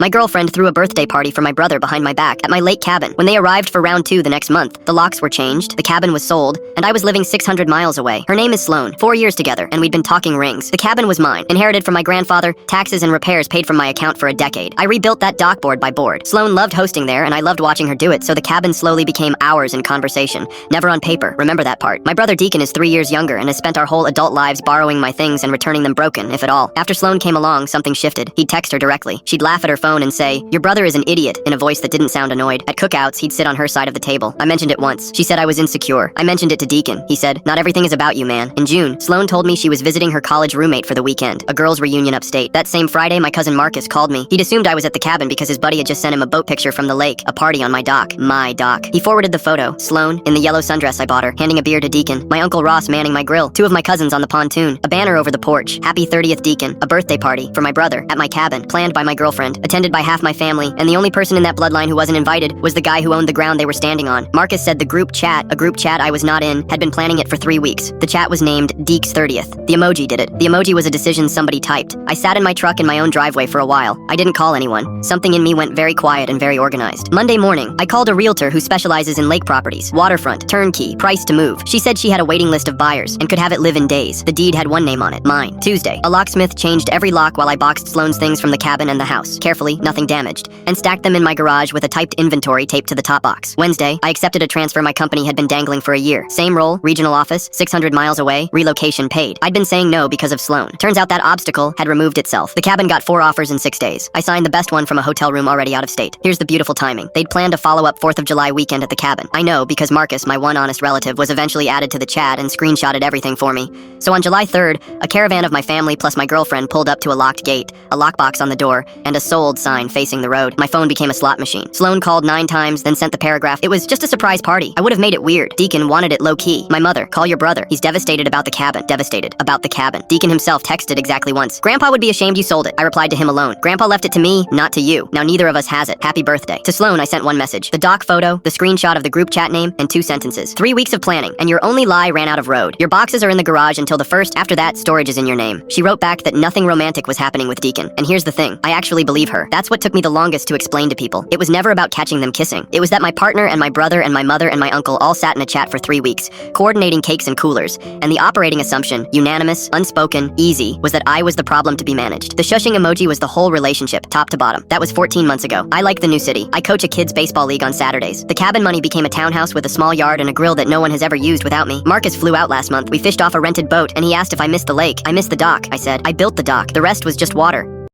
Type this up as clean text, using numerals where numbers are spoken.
My girlfriend threw a birthday party for my brother behind my back at my lake cabin. When they arrived for round 2 the next month, the locks were changed, the cabin was sold, and I was living 600 miles away. Her name is Sloan. 4 years together, and we'd been talking rings. The cabin was mine, inherited from my grandfather, taxes and repairs paid from my account for a decade. I rebuilt that dock board by board. Sloan loved hosting there, and I loved watching her do it, so the cabin slowly became ours in conversation, never on paper. Remember that part. My brother Deacon is 3 years younger and has spent our whole adult lives borrowing my things and returning them broken, if at all. After Sloan came along, something shifted. He'd text her directly. She'd laugh at her phone and say, "Your brother is an idiot," in a voice that didn't sound annoyed. At cookouts, he'd sit on her side of the table. I mentioned it once. She said I was insecure. I mentioned it to Deacon. He said, "Not everything is about you, man." In June, Sloan told me she was visiting her college roommate for the weekend, a girls' reunion upstate. That same Friday, my cousin Marcus called me. He'd assumed I was at the cabin because his buddy had just sent him a boat picture from the lake, a party on my dock. My dock. He forwarded the photo. Sloan, in the yellow sundress I bought her, handing a beer to Deacon. My Uncle Ross manning my grill. 2 of my cousins on the pontoon. A banner over the porch. Happy 30th Deacon. A birthday party for my brother at my cabin, planned by my girlfriend, attended by half my family, and the only person in that bloodline who wasn't invited was the guy who owned the ground they were standing on. Marcus said the group chat, a group chat I was not in, had been planning it for 3 weeks. The chat was named Deek's 30th. The emoji did it. The emoji was a decision somebody typed. I sat in my truck in my own driveway for a while. I didn't call anyone. Something in me went very quiet and very organized. Monday morning, I called a realtor who specializes in lake properties, waterfront, turnkey, price to move. She said she had a waiting list of buyers and could have it live in days. The deed had one name on it, mine. Tuesday, a locksmith changed every lock while I boxed Sloan's things from the cabin and the house, carefully, nothing damaged, and stacked them in my garage with a typed inventory taped to the top box. Wednesday, I accepted a transfer my company had been dangling for a year. Same role, regional office, 600 miles away, relocation paid. I'd been saying no because of Sloan. Turns out that obstacle had removed itself. The cabin got 4 offers in 6 days. I signed the best one from a hotel room already out of state. Here's the beautiful timing. They'd planned a follow-up 4th of July weekend at the cabin. I know because Marcus, my one honest relative, was eventually added to the chat and screenshotted everything for me. So on July 3rd, a caravan of my family plus my girlfriend pulled up to a locked gate, a lockbox on the door, and a sold sign facing the road. My phone became a slot machine. Sloan called 9 times, then sent the paragraph. It was just a surprise party. I would have made it weird. Deacon wanted it low-key. My mother, call your brother. He's devastated about the cabin. Devastated about the cabin. Deacon himself texted exactly once. Grandpa would be ashamed you sold it. I replied to him alone. Grandpa left it to me, not to you. Now neither of us has it. Happy birthday. To Sloan, I sent one message. The doc photo, the screenshot of the group chat name, and 2 sentences. 3 weeks of planning, and your only lie ran out of road. Your boxes are in the garage until the 1st. After that, storage is in your name. She wrote back that nothing romantic was happening with Deacon. And here's the thing. I actually believe her. That's what took me the longest to explain to people. It was never about catching them kissing. It was that my partner and my brother and my mother and my uncle all sat in a chat for 3 weeks, coordinating cakes and coolers. And the operating assumption, unanimous, unspoken, easy, was that I was the problem to be managed. The shushing emoji was the whole relationship, top to bottom. That was 14 months ago. I like the new city. I coach a kids' baseball league on Saturdays. The cabin money became a townhouse with a small yard and a grill that no one has ever used without me. Marcus flew out last month. We fished off a rented boat, and he asked if I missed the lake. I missed the dock. I said, I built the dock. The rest was just water.